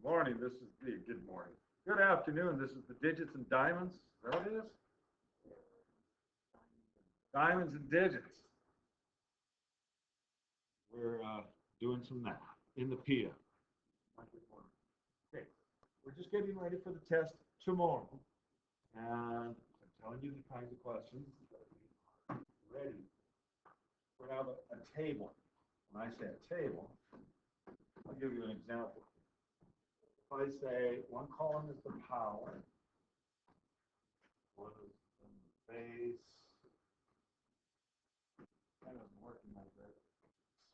Morning, this is the good morning. Good afternoon, this is the Digits and Diamonds. Is that what it is? Diamonds and Digits. We're doing some math in the PIA. Okay, we're just getting ready for the test tomorrow. And I'm telling you the kinds of questions that we are ready. We have a table. When I say a table, I'll give you an example. If I say one column is the power, one is the base, kind of working like that,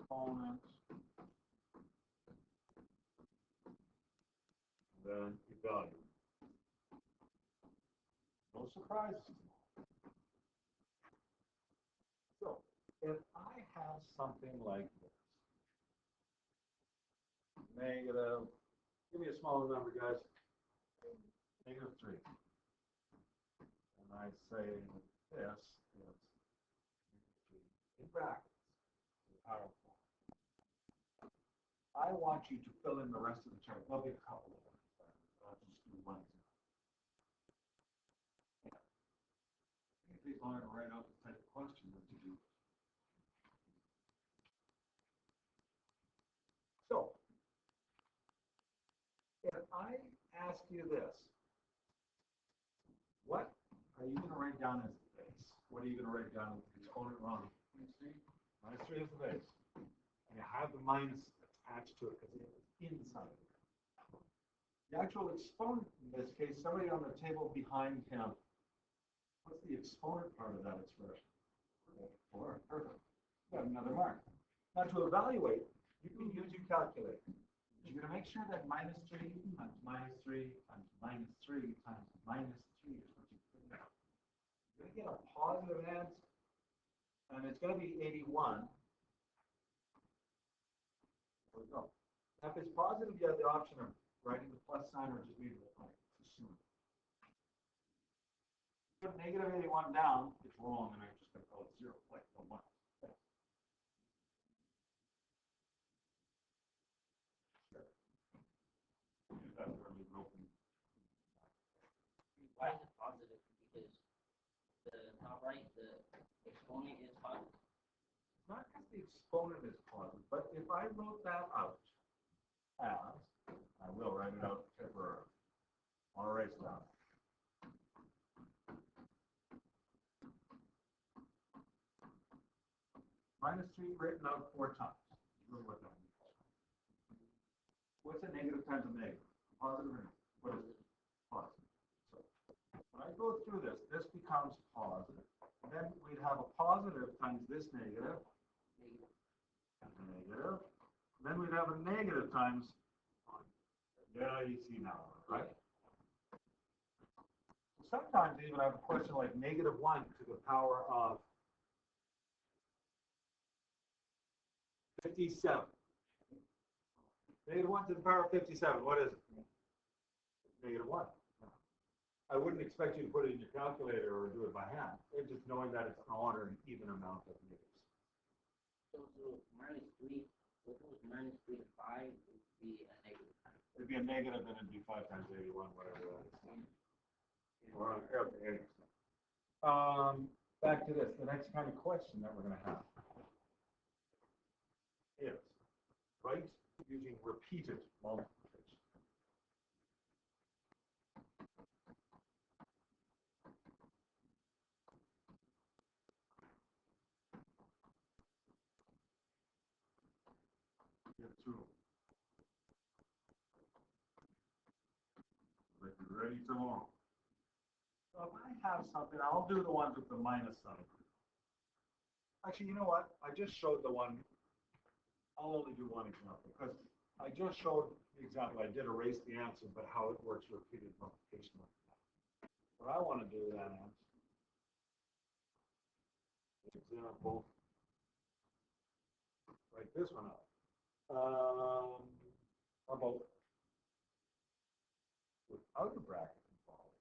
exponent, then evaluate. No surprises. So, if I have something like this, negative, give me a smaller number, guys, -3. And I say this is -3 in brackets. Powerful. I want you to fill in the rest of the chart. There'll be a couple of them. I'll just do one. If you want to write out the type of question that to do. So, if I ask you this, what are you going to write down as the base? What are you going to write down as the exponent wrong? -3 is the base. And you have the minus attached to it because it's inside of it. The actual exponent, in this case, somebody on the table behind him, what's the exponent part of that expression? 4. Perfect. Got another mark. Now to evaluate, you can use your calculator. You're going to make sure that -3 times -3 times -3 times -3 is what you put out. You're going to get a positive answer. And it's going to be 81. There we go. Now if it's positive, you have the option of writing the plus sign or just leaving it blank. Assume. Put -81 down, it's wrong, and I'm just going to call it 0, like the 1. Okay. Sure. That's where we open. Why is it positive? Because the top right, the exponent is positive. Not because the exponent is positive, but if I wrote that out as, I will write it out temporarily. I'll erase that. -3 written out 4 times. Remember what that means. What's a negative times a negative? Positive or negative? What is it? Positive. So when I go through this, this becomes positive. And then we'd have a positive times this negative. Negative. And then we'd have a negative times 1. Yeah, you see now, right? Sometimes you even have a question like -1 to the power of 57. -1 to the power of 57, what is it? -1. I wouldn't expect you to put it in your calculator or do it by hand. It's just knowing that it's an odd or an even amount of negatives. So -3, what was -3 to 5 would be a negative. It'd be a negative, then it'd be 5 times 81, whatever that is. Well, okay. Back to this. The next kind of question that we're going to have is write using repeated multiplication. Get through. Like you're ready tomorrow. So if I have something, I'll do the ones with the minus sign. Actually, you know what? I just showed the one. I'll only do one example because I just showed the example. I did erase the answer, but how it works repeated multiplication. What I want to do then is, example, write this one out. How about without a bracket involved?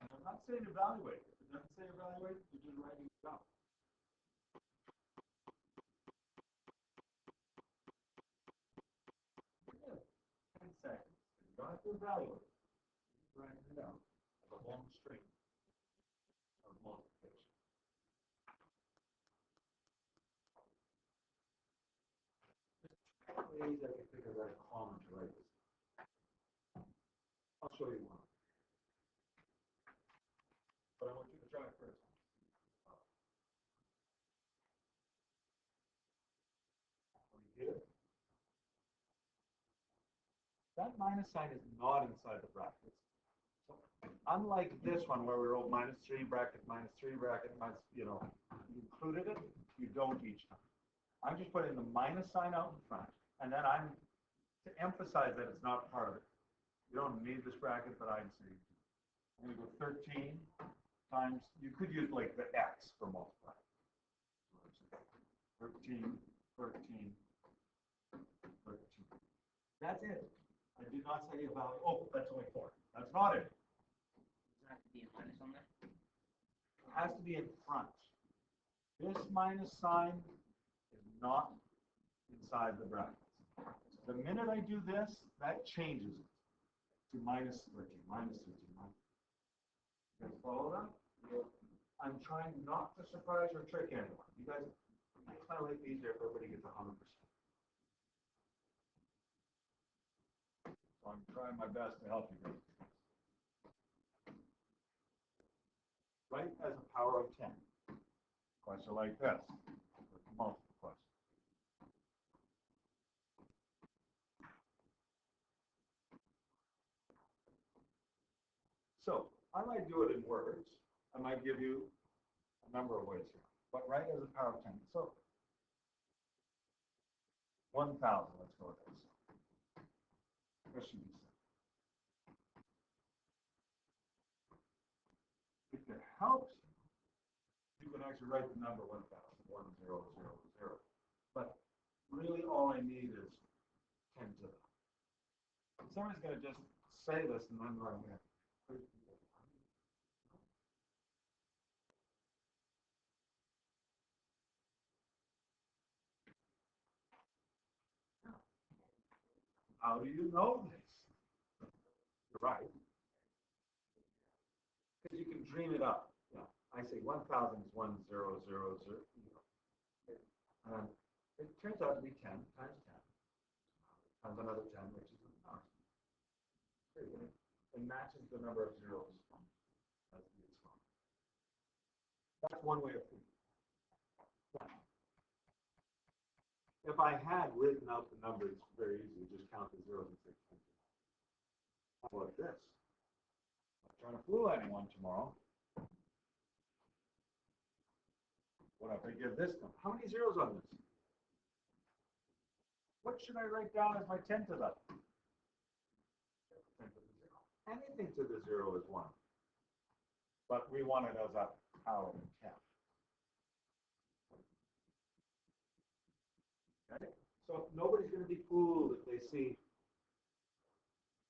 And I'm not saying evaluate. If it doesn't say evaluate, you're just writing it down. to evaluate. Writing it down as a long string of multiplication. Ways I can figure out a common to write this. I'll show you one. But I want you to try it first. You get it? That minus sign is not inside the brackets. So unlike this one where we wrote -3 bracket, -3 bracket, minus, you included it, you don't each time. I'm just putting the minus sign out in front, and then I'm to emphasize that it's not part of it. You don't need this bracket, but I'd say I'm going to go 13 times, you could use like the X for multiply. 13, 13, 13. That's it. I did not say a value. Oh, that's only 4. That's not it. Does it have to be a minus on there? It has to be in front. This minus sign is not inside the brackets. The minute I do this, that changes it to -13, -13. You guys follow that? Yeah. I'm trying not to surprise or trick anyone. You guys, it makes my life easier if everybody gets 100%. So I'm trying my best to help you guys. Write as a power of 10. Question like this. Multiple question. So I might do it in words. I might give you a number of ways here. But write as a power of 10. So 1,000, let's go with this. This should be simple. If it helps you can actually write the number 1,000, 1000. But really all I need is 10 to them. Somebody's going to just say this and then I'm going to. How do you know this? You're right. Because you can dream it up. Yeah. I say 1,000 is 1000. It turns out to be 10 times 10 times another 10, which is 1,000. It matches the number of zeros. That's one way of thinking. If I had written out the numbers very easily, just count the zeros and say 10. How about this? I'm not trying to fool anyone tomorrow. What if I give this number? How many zeros on this? What should I write down as my 10 to the? 10 to the 0. Anything to the 0 is 1. But we want it as a power of 10. Okay? So nobody's going to be fooled if they see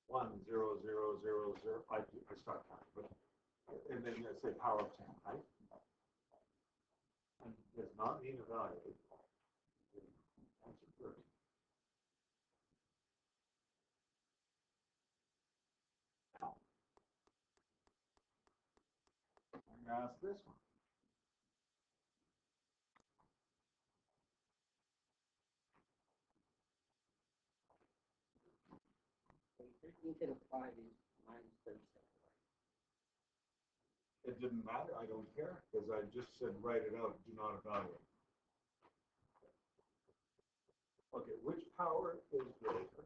1, 0, 0, 0, 0. I start counting, but and then I say power of 10, right? And does not mean a value. Answer 30. Now, I'm going to ask this one. So 13 to the 5 is minus 37, right? It didn't matter. I don't care because I just said write it out. Do not evaluate. Okay, which power is greater?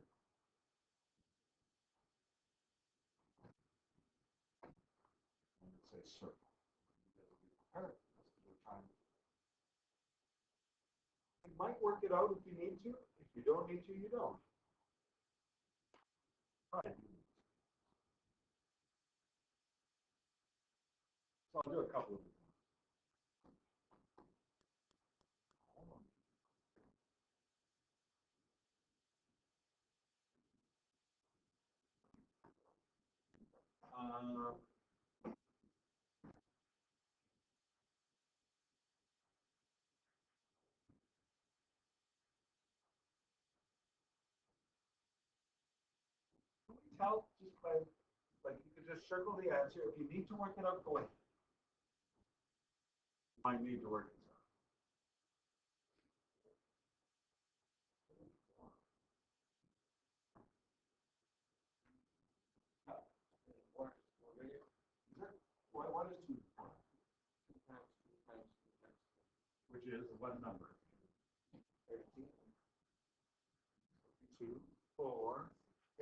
And it says circle. You might work it out if you need to. If you don't need to, you don't. Right. So I'll do a couple of them. How many tell just by, like, you can just circle the answer. If you need to work it out, go ahead. You might need to work it out. What is 2 to the 4? Which is what number? 2, 4,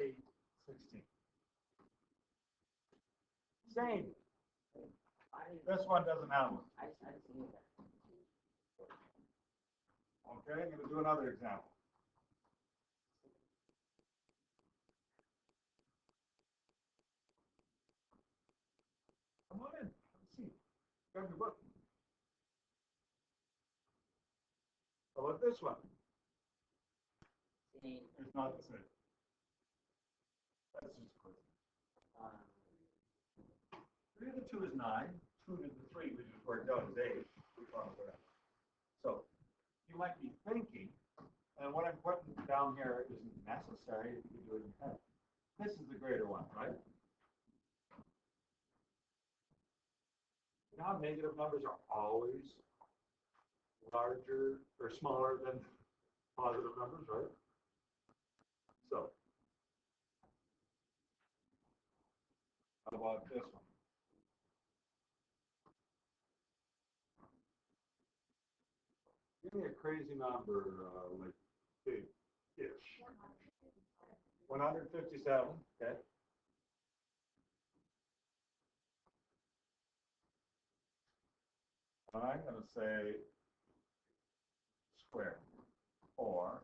8, 16. Same. This one doesn't have one. I see that. Okay, I'm going to do another example. Come on in. Let's see. Grab your book. How about this one? Same. It's not the same. That's just quick. 3 to the 2 is 9. 2 to the 3, we just worked out, is 8. So you might be thinking, and what I'm putting down here isn't necessary if you do it in your head. This is the greater one, right? Now negative numbers are always larger or smaller than positive numbers, right? So how about this one? Give me a crazy number, like big-ish. 157, okay. And I'm going to say square, or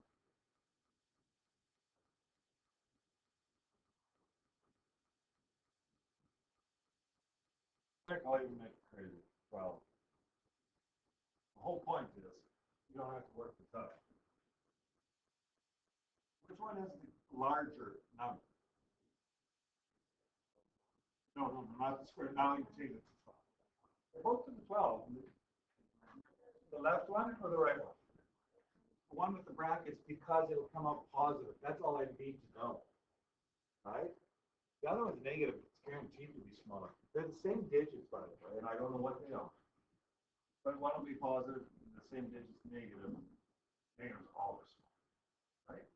I'll even make it crazy. Well, the whole point is you don't have to work this out. Which one is the larger number? No, not the square. Now you change it to 12. They're both to the 12. The left one or the right one? The one with the brackets, because it'll come out positive. That's all I need to know. Right? The other one's negative. It's guaranteed to be smaller. They're the same digits, by the way, and I don't know what they are. But one will be positive, and the same digits negative. Negative is always small. Right?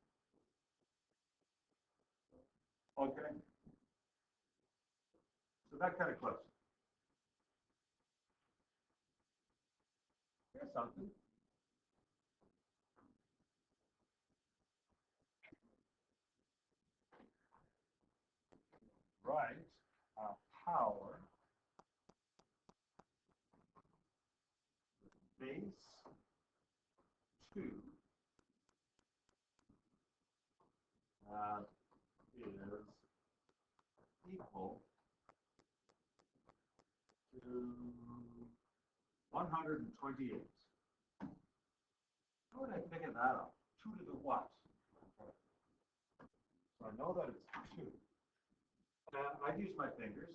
Okay. So that kind of question. Here's something. Write power base 2 is equal to 128. How would I figure that out? 2 to the what? So I know that it's 2. I use my fingers.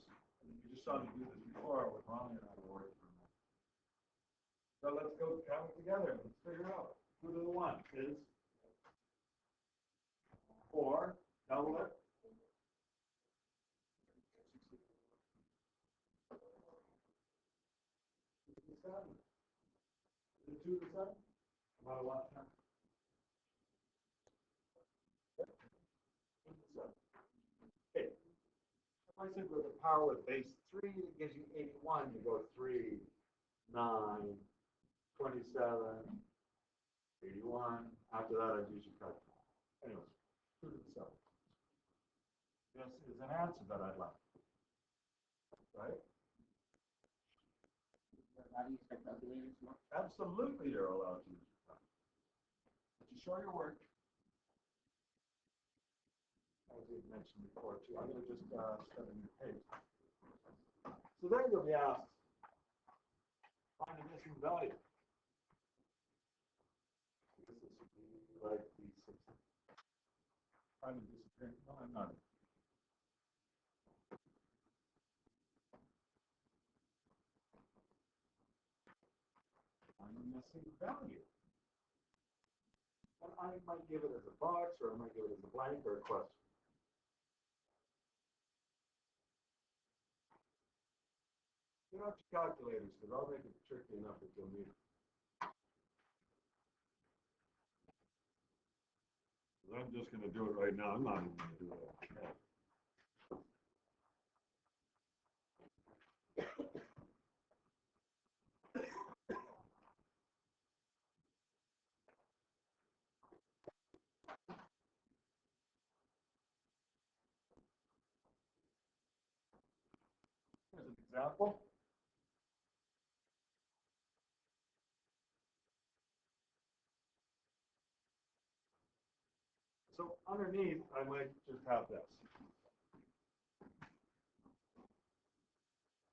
And you just saw me do this before with Ronnie and I were working from that. So let's go count it together and let's figure it out. 2 to the 1 is 4, double it. 7. Is it 2 to 7? About a lot of time. Okay. If I said with the power with base 3, it gives you 81. You go 3, 9, 27, 81. After that, I'd use your calculator. Anyways, 2 to the 7. This is an answer that I'd like. Right? How do you start calculating small? Absolutely, you're allowed to use your calculator. But you show your work. As we mentioned before, too. I'm going to just start a new page. So then you'll be asked, find a missing value. This is like the 60. Find a disappearing. No, I'm not. Find a missing value. And I might give it as a box, or I might give it as a blank or a question. Get out your calculators, because I'll make it tricky enough if you'll need it. I'm just gonna do it right now. I'm not even gonna do it. Here's an example. So underneath, I might just have this.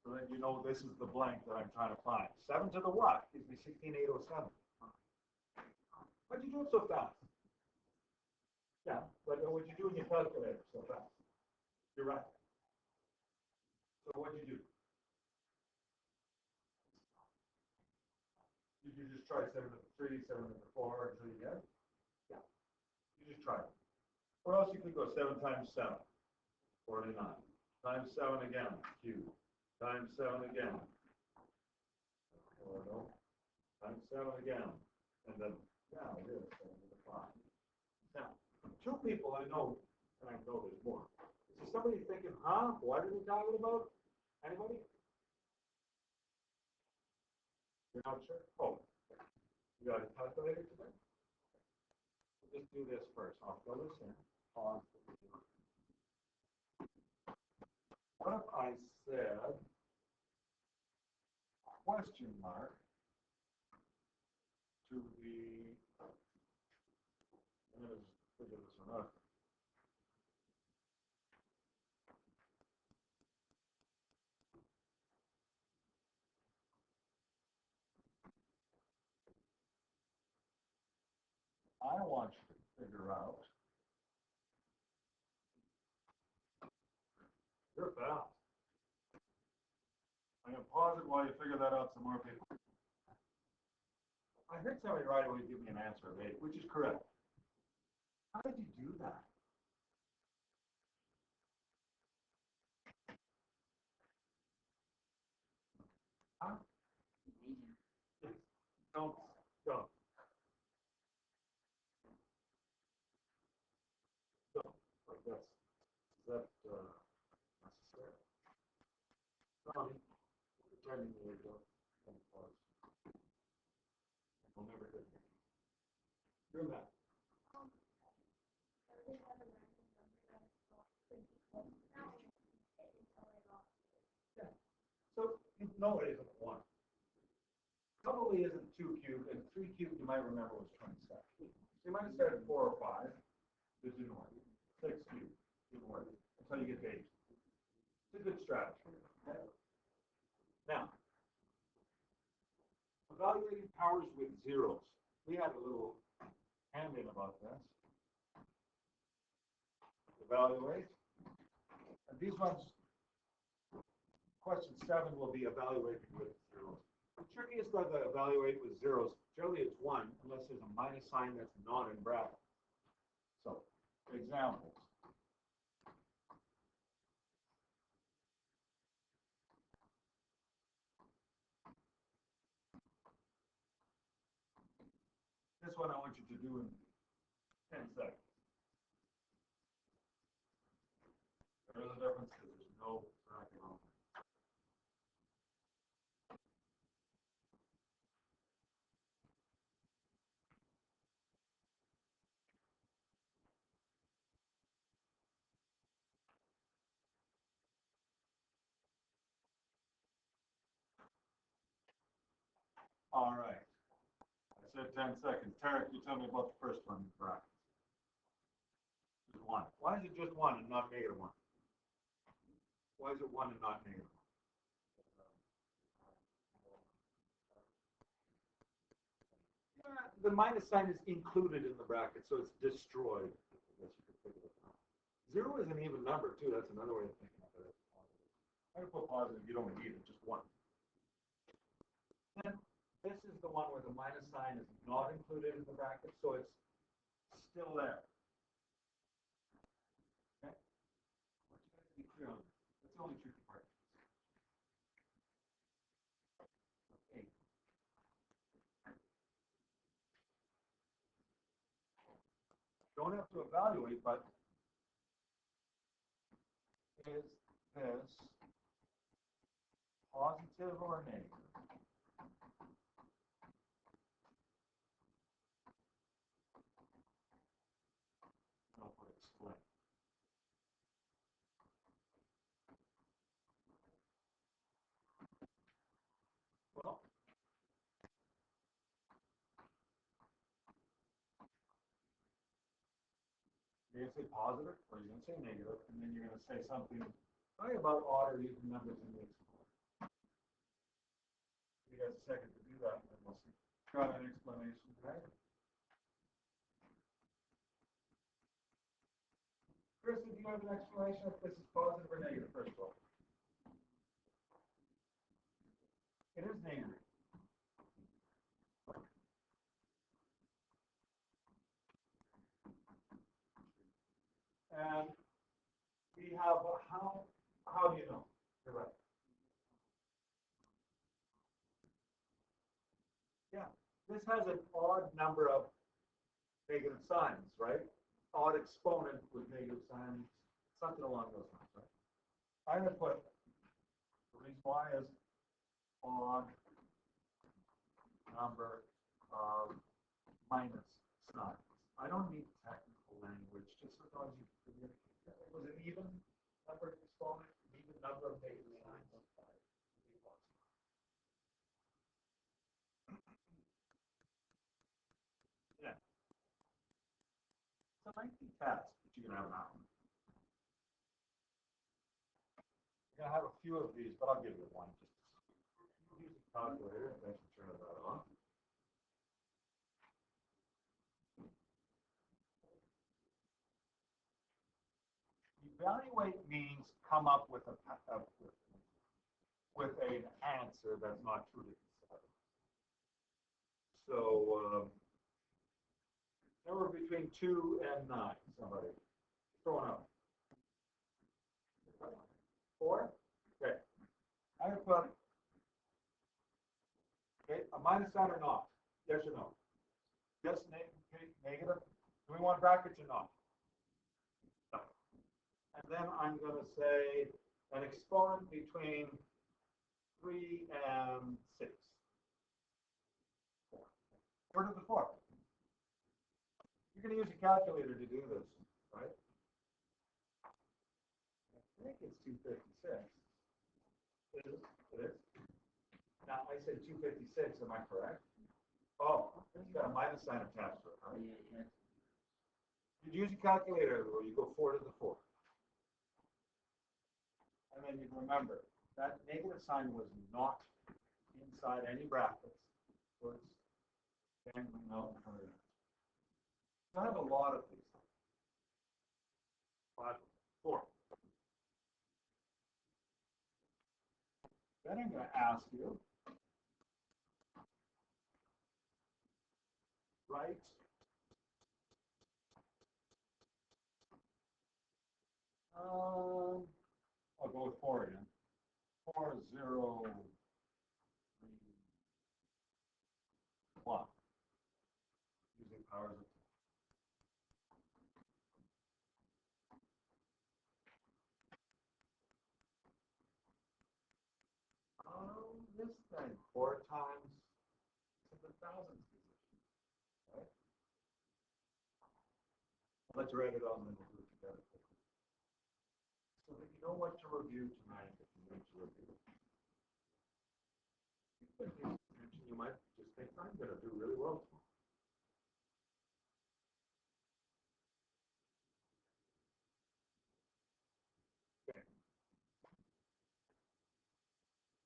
So that you know this is the blank that I'm trying to find. 7 to the what gives me 16,807. Why'd you do it so fast? Yeah, but what'd you do in your calculator so fast? You're right. So what'd you do? Did you just try 7 to the 3, 7 to the 4 until you get it? Yeah. You just try it. Or else you could go 7 times 7, 49. Times 7 again, cube. Times 7 again. Or no. Times 7 again. And then, yeah, it is 7 to the 5. Now, 2 people I know, and I know there's more. Is there somebody thinking, huh? What are we talking about? Anybody? You're not sure? Oh, you got a calculator today? We'll just do this first. I'll fill this in. Pause. What if I said question mark to the, I'm going to figure this one out. I want you to figure out, you're fast. I'm going to pause it while you figure that out some more people. I heard somebody right away give me an answer of 8, which is correct. How did you do that? Huh? Don't, don't, don't. Like that's, is that necessary? No, pretending you don't. Pause. We'll never hit me. You're that. Yeah. So you know it isn't 1. Probably isn't 2 cubed, and 3 cubed you might remember was 27. So you might have started 4 or 5. It didn't work. 6 cubed didn't work until you get to 8. It's a good strategy. Okay? Now, evaluating powers with zeros. We had a little hand in about this. Evaluate. And these ones, question 7 will be evaluating with zeros. The trickiest one to evaluate with zeros, generally it's 1, unless there's a minus sign that's not in brackets. So, examples. This one I want you to do in 10 seconds. There is a difference because there's no bracket on there. All right. I said 10 seconds. Tarek, you tell me about the first one, brackets. Just 1. Why is it just 1 and not negative 1? Why is it 1 and not negative 1? The minus sign is included in the bracket, so it's destroyed. I guess you could figure it out. 0 is an even number, too. That's another way of thinking of it. I'm going to put positive. You don't need it, just 1. Then this is the one where the minus sign is not included in the bracket, so it's still there. Okay? What you got to be clear on. That's the only tricky part. don't have to evaluate, but is this positive or negative? I'll put explain. Well, you're going to say positive or you're going to say negative, and then you're going to say something probably about odd or even numbers in the explore. You guys a second to do that, and then we'll see. Got an explanation, right? Chris, do you have an explanation if this is positive or negative, first of all? It is negative. And we have how do you know? You're right. Yeah, this has an odd number of negative signs, right? Odd exponent with negative signs, something along those lines, right? I'm going to put the reason why is odd number of minus signs. I don't need technical language, just as long as you communicate. It was an even number of exponent, even number of negative signs. Yeah. It's a lengthy test, but you can have an hour. You're gonna have a few of these, but I'll give you one. Just use the calculator and then turn it on. Evaluate means come up with with an answer that's not truly considered. So number between 2 and 9. Somebody throw it up. 4. Okay. I'm gonna put a minus sign or not. Yes or no? Yes, negative. Do we want brackets or not? No. And then I'm going to say an exponent between 3 and 6. 4. Where to the 4? You're going to use a calculator to do this, right? I think it's 256. It is. It is. Now, I said 256. Am I correct? Oh, it's got a minus sign attached to it, right? Yeah. You use a calculator where you go 4 to the 4. And then you remember, that negative sign was not inside any brackets. So it's dangling out in front of you. I have a lot of these. 5, 4. Then I'm going to ask you, write I'll go with 4 again. 4, 0, 3, 1. Using powers of 2. This thing, 4 times to the thousandth position. Right? Let's write it on and we'll do it together. So that you know what to review tonight if you need to review. You might just think I'm going to do really well tomorrow. Okay.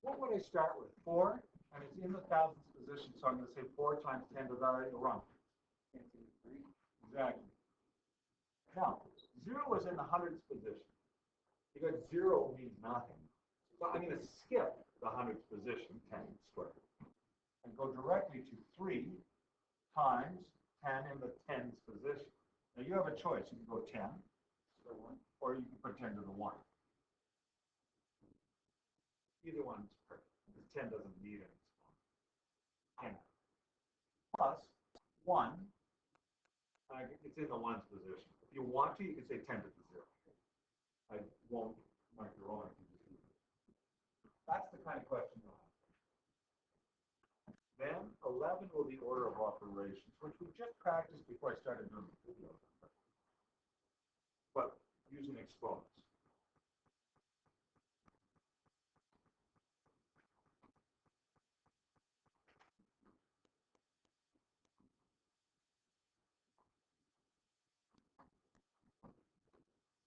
What would I start with? 4, and it's in the thousandth position, so I'm going to say 4 times 10 to the right or wrong. Exactly. Now, 0 is in the hundredths position because 0 means nothing. So I'm going to skip the hundredths position, 10 squared, and go directly to 3 times 10 in the tens position. Now you have a choice. You can go 10, or you can put 10 to the 1. Either one is perfect. Because 10 doesn't need an exponent. 10 plus 1 It's in the ones position. If you want to, you can say 10 to the 0. I won't mark your own. That's the kind of question you'll have. Then 11 will be order of operations, which we just practiced before I started doing the video. But using exponents.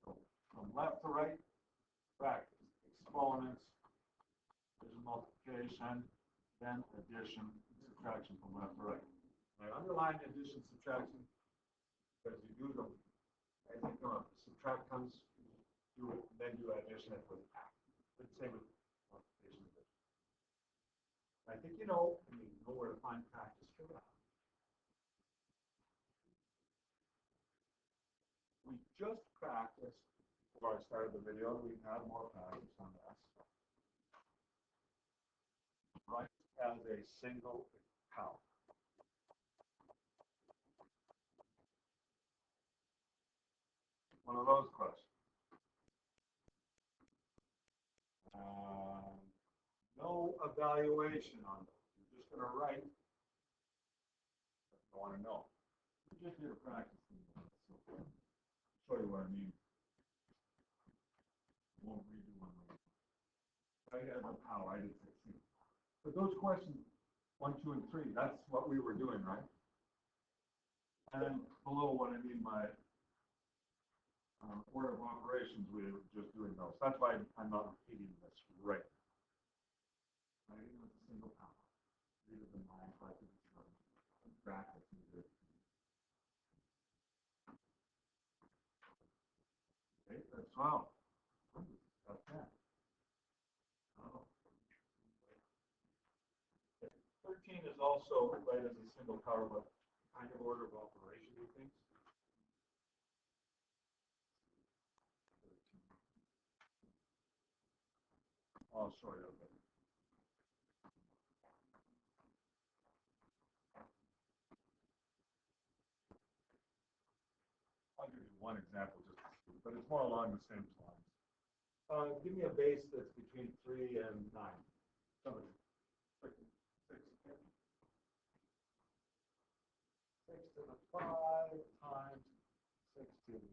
So from left to right, practice. Exponents, there's multiplication, then addition, subtraction from left to right. I underline addition, subtraction, because you do them as they come up. Subtract comes, do it, then do addition at the back. But same with multiplication. I think you know where to find practice for that. We just practiced before I started the video. We've had more practice on this. Right as a single power. One of those questions. No evaluation on those. You're just going to write what you want to know. We just did a practice. So I'll show you what I mean. I won't redo one. I had no power. I did 16. But those questions, 1, 2, and 3, that's what we were doing, right? And then below what I mean by order of operations, we were just doing those. That's why I'm not repeating this right now. Writing with a single power. Greater than 9, 5 to the 7. Brackets. Okay, that's 12. That's 10. Oh. 13 is also right as a single power, but kind of order of operation, do you think? I'll show you a bit. I'll give you one example just to see, but it's more along the same lines. Give me a base that's between 3 and 9. Somebody. 6 to the 5 times 6 to the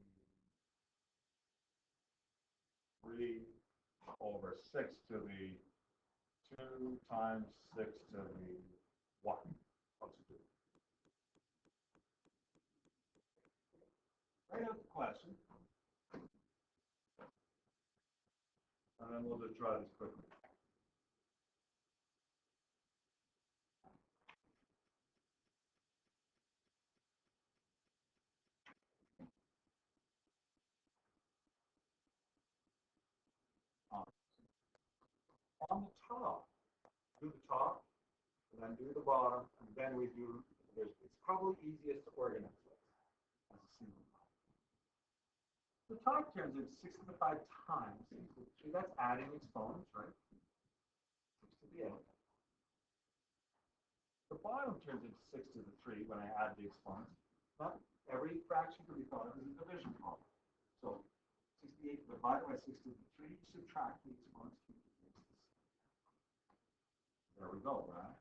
3 over 6 to the 2 times 6 to the 1. What's it do? Write out the question. And then we'll just try this quickly. On the top, do the top, and then do the bottom, and then we do, it's probably easiest to organize this as a single line. The top turns into 6 to the 5 times. See, that's adding exponents, right? 6 to the 8. The bottom turns into 6 to the 3 when I add the exponents. Not every fraction can be thought of as a division problem. So 68 divided by 6 to the 3, subtract the exponents. There we go, right?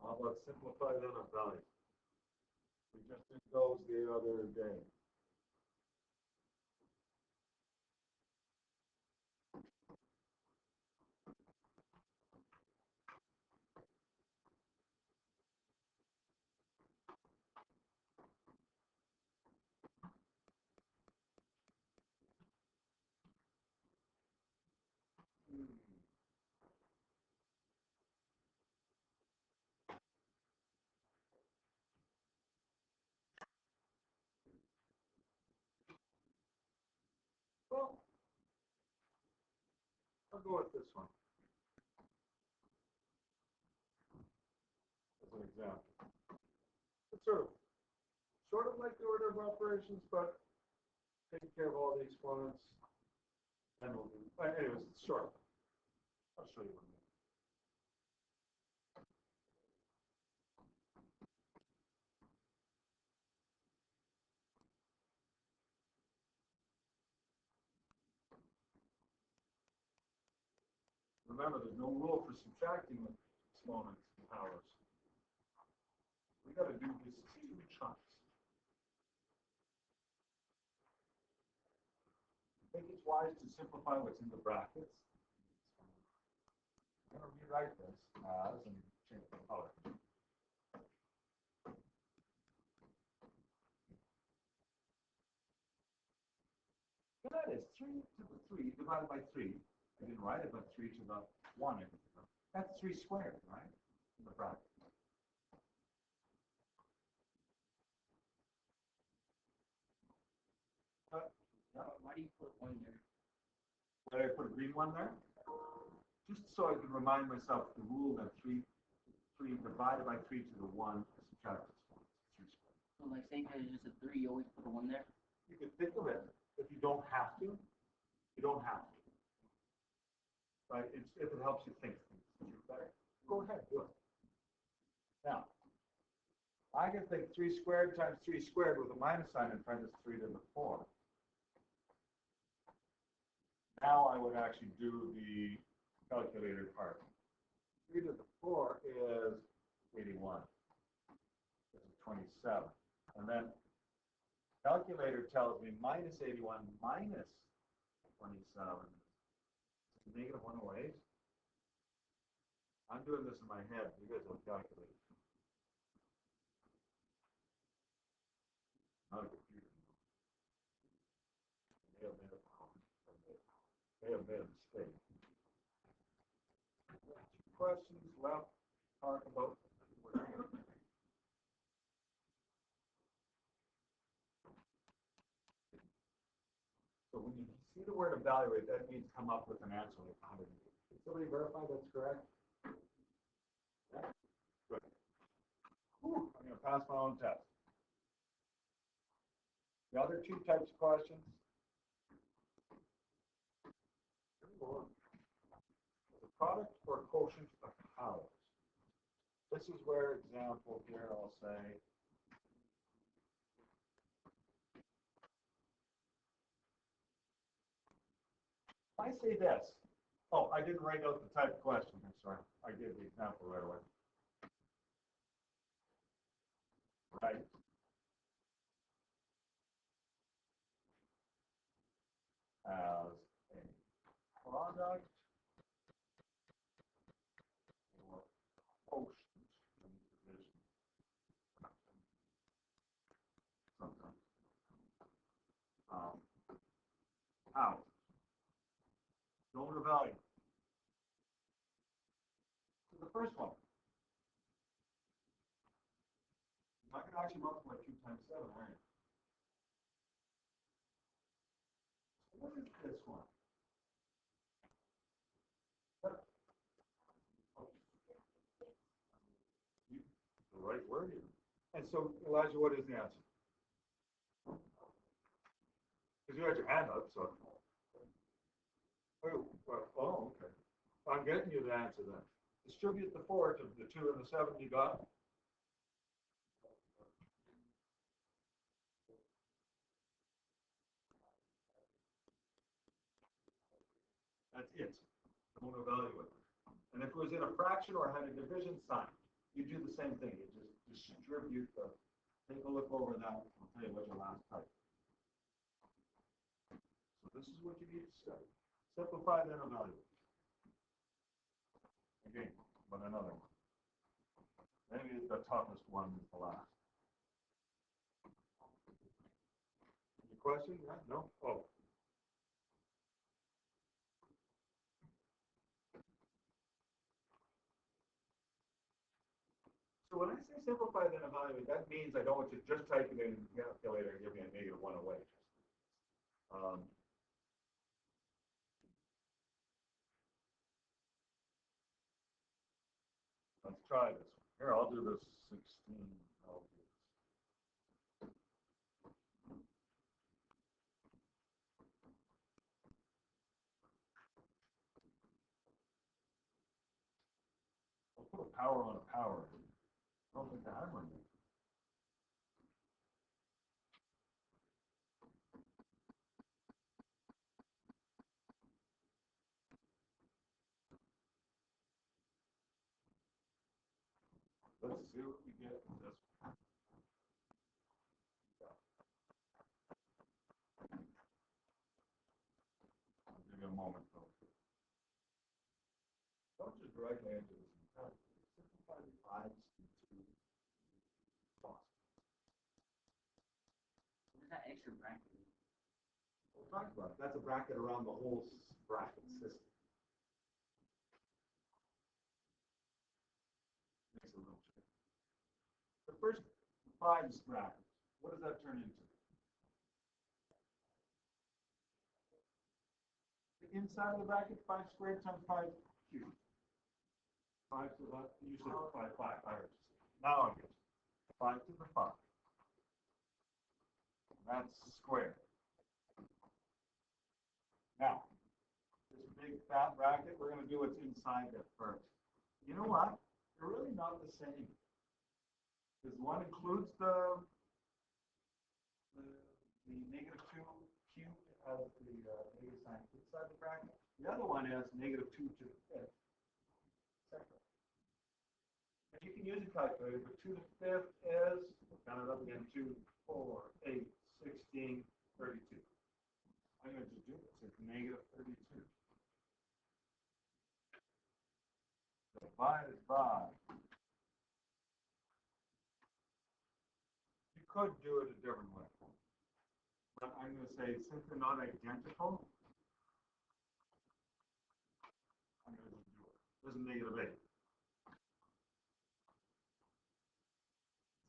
How about simplify then a value? We just did those the other day. Well, I'll go with this one as an example. It's sort of like the order of operations, but taking care of all the exponents Then we'll do, but anyways, it's short. I'll show you one minute. Remember, there's no rule for subtracting with exponents and powers. We got to do this two chunks. I think it's wise to simplify what's in the brackets. I'm going to rewrite this as and change the color. So that is 3 to the 3 divided by 3. I didn't write it, but 3 to the 1. That's 3 squared, right? In the bracket. Why do you put one there? Why did I put a green one there? Just so I can remind myself the rule that 3 divided by 3 to the 1 is subtracted. 3 squared. So like say if it's just a 3, you always put a 1 there? You can think of it. If you don't have to, you don't have to. Right? It's, if it helps you think things better, go ahead, do it. Now, I can think 3 squared times 3 squared with a minus sign in front is 3 to the 4. Now I would actually do the calculator part. 3 to the 4 is 81. This is 27. And then calculator tells me minus 81 minus 27 is negative 108. I'm doing this in my head. You guys will calculate. Not a computer. May have made a mistake. Questions left? Talk about. So when you see the word evaluate, that means come up with an answer like 100. Can somebody verify that's correct? Yeah? Good. Whew, I'm going to pass my own test. The other two types of questions. The product or quotient of powers. This is where example here I'll say if I say this, oh, I didn't write out the type of question. I'm sorry. I gave the example right away. Right. As a product or quotient in division. Sometimes. How? Donor value. So the first one. I can actually multiply 2 times 7, right? So what is this one? What? Oh. The right word here. And so, Elijah, what is the answer? Because you had your hand up, so. Oh, well, oh, okay. I'm getting you the answer then. Distribute the 4 to the 2 and the 7 you got. That's it. Don't evaluate. And if it was in a fraction or had a division sign, you do the same thing. You just distribute the, take a look over that. I'll tell you what your last type. So this is what you need to study. Simplify, then evaluate. Again, but another one. Maybe the toughest one is the last. Any questions? Yeah? No? Oh. So when I say simplify, then evaluate, that means I don't want you to just type it in the calculator and give me a negative 1 away. Let's try this one. Here, I'll do this 16. I'll do this. power on a power. I don't think I have one. Let's see what we get with this. I'll give you a moment though. Don't just directly answer this. Simplify the fives into cost. What is that extra bracket? We'll talk about it. That's a bracket around the whole bracket system. Makes a little trick. The first fives bracket, what does that turn into? The inside of the bracket, 5 squared times 5 cubed. 5 to the, you said 5, 5, I heard you say. Now I get you. 5 to the 5. That's squared. Now, this big fat bracket, we're going to do what's inside there first. You know what? They're really not the same. Because one includes the negative 2 cubed as the negative sign inside the bracket. The other one is negative 2 to the 5th. Separate. And you can use a calculator, but 2 to the 5th is, we'll count it up again, 2, 4, 8, 16, 32. I'm going to just do this. It's negative 32. Divided by. You could do it a different way. But I'm going to say, since they're not identical, I'm going to just do it. This is negative 8.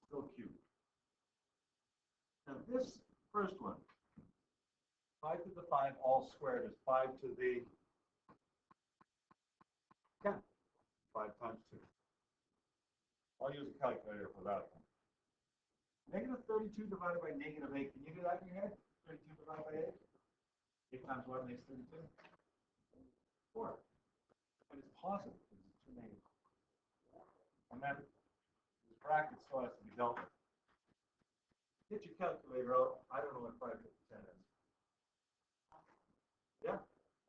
Still cubed. Now this first one, 5 to the 5 all squared is 5 to the 10. 5 times 2. I'll use a calculator for that one. Negative 32 divided by negative 8. Can you do that in your head? 32 divided by 8? 8 times what makes 32? 4. And it's positive because it's 2 negatives. And then this bracket still has to be dealt with. Get your calculator out. I don't know what 5 to the 10 is. Yeah?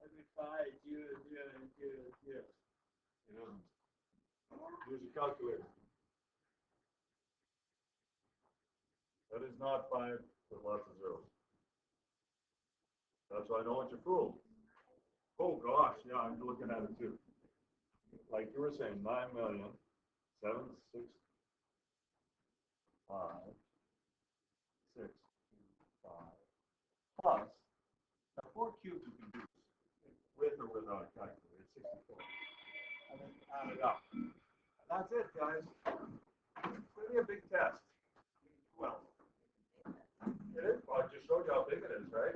Every 5, 0, 0, 0, 0. It isn't. Use your calculator. That is not 5 with lots of zeros. That's why I don't want you fooled. Oh gosh, yeah, I'm looking at it too. Like you were saying, 9,765,625 plus the 4 cubes you can do with or without a calculator. It's 64. And then add it up. And that's it, guys. It's going to be a big test. Well, it is. Well, I just showed you how big it is, right?